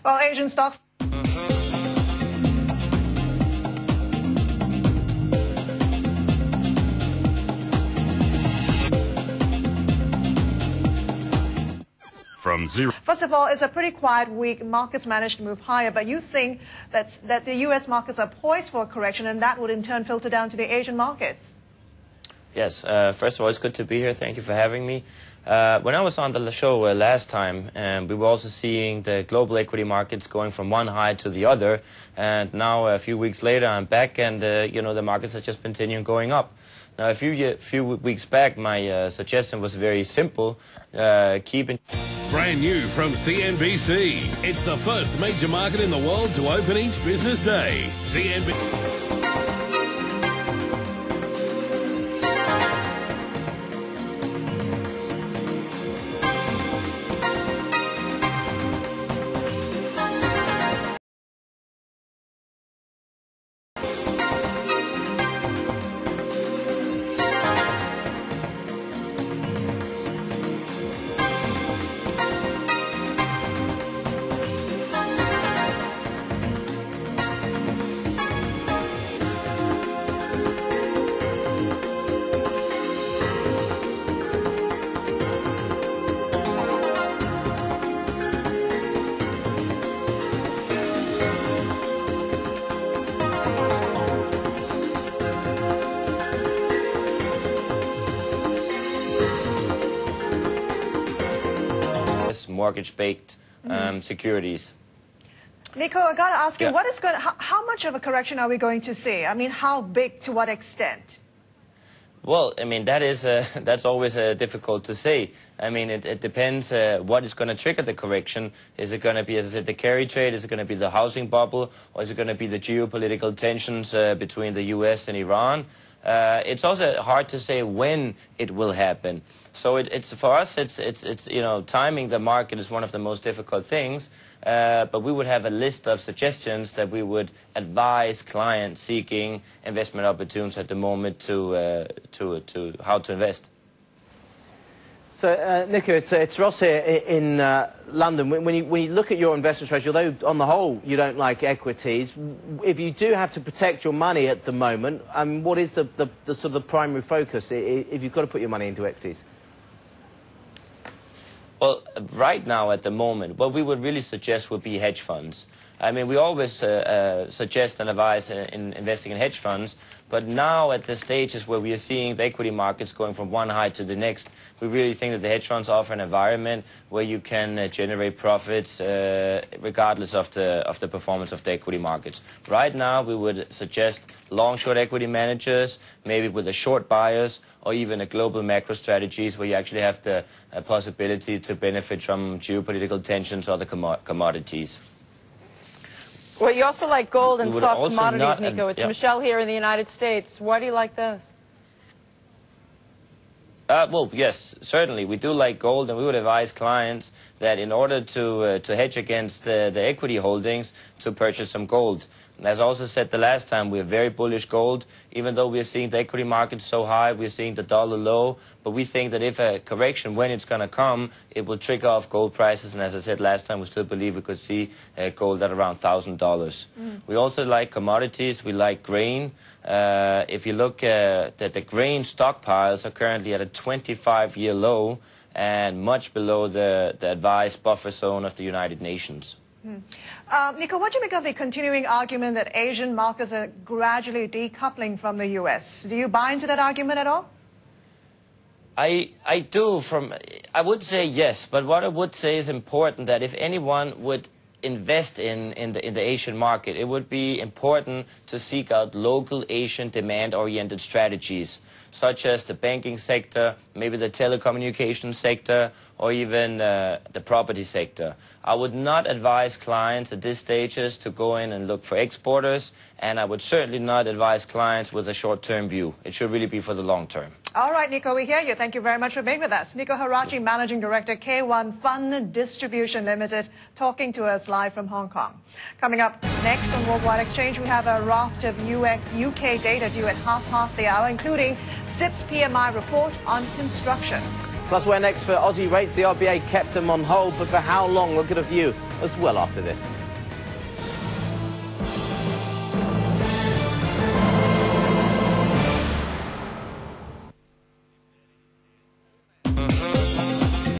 Well, Asian stocks. From zero. First of all, it's a pretty quiet week. Markets managed to move higher, but you think that the U.S. markets are poised for a correction, and that would in turn filter down to the Asian markets? Yes. First of all, it's good to be here. Thank you for having me. When I was on the show last time, we were also seeing the global equity markets going from one high to the other, and now a few weeks later, I'm back, and the markets have just continued going up. Now, a few weeks back, my suggestion was very simple: keeping. Brand new from Cnbc. It's the first major market in the world to open each business day. Cnbc. Mortgage-backed securities. Nico, I got to ask you, how much of a correction are we going to see? I mean, how big, to what extent? Well, I mean, that's always difficult to say. I mean, it depends what is going to trigger the correction. Is it going to be, as I said, the carry trade? Is it going to be the housing bubble? Or is it going to be the geopolitical tensions between the U.S. and Iran? It's also hard to say when it will happen. So it's for us, it's timing the market is one of the most difficult things. But we would have a list of suggestions that we would advise clients seeking investment opportunities at the moment to how to invest. So, Nico, it's Ross here in London. When you look at your investment strategy, although on the whole you don't like equities, if you do have to protect your money at the moment, what is the sort of the primary focus if you've got to put your money into equities? Well, right now at the moment, what we would really suggest would be hedge funds. I mean, we always suggest and advise in investing in hedge funds, but now at the stages where we are seeing the equity markets going from one high to the next, we really think that the hedge funds offer an environment where you can generate profits regardless of the performance of the equity markets. Right now, we would suggest long-short equity managers, maybe with a short bias, or even a global macro strategies where you actually have the possibility to benefit from geopolitical tensions or the commodities. Well, you also like gold and soft commodities, Nico. It's Michelle here in the United States. Why do you like those? Well, yes, certainly. We do like gold, and we would advise clients that in order to hedge against the equity holdings, to purchase some gold. And as I also said the last time, we are very bullish gold. Even though we are seeing the equity market so high, we are seeing the dollar low. But we think that if a correction, when it's going to come, it will trigger off gold prices. And as I said last time, we still believe we could see gold at around $1,000. We also like commodities. We like grain. If you look at the grain stockpiles are currently at a 25-year low and much below the advised buffer zone of the United Nations. Nico, what do you make of the continuing argument that Asian markets are gradually decoupling from the U.S.? Do you buy into that argument at all? I do. I would say yes, but what I would say is important that if anyone would invest in the Asian market, it would be important to seek out local Asian demand-oriented strategies, such as the banking sector, maybe the telecommunications sector, or even the property sector. I would not advise clients at this stages to go in and look for exporters, and I would certainly not advise clients with a short-term view. It should really be for the long term. All right, Nico, we hear you. Thank you very much for being with us. Nico Harachi, Managing Director, K1 Fund Distribution Limited, talking to us live from Hong Kong. Coming up next on Worldwide Exchange, we have a raft of UK data due at 1/2 past the hour, including CIP's PMI report on construction. Plus, where next for Aussie rates, the RBA kept them on hold, but for how long? We'll get a view as well after this.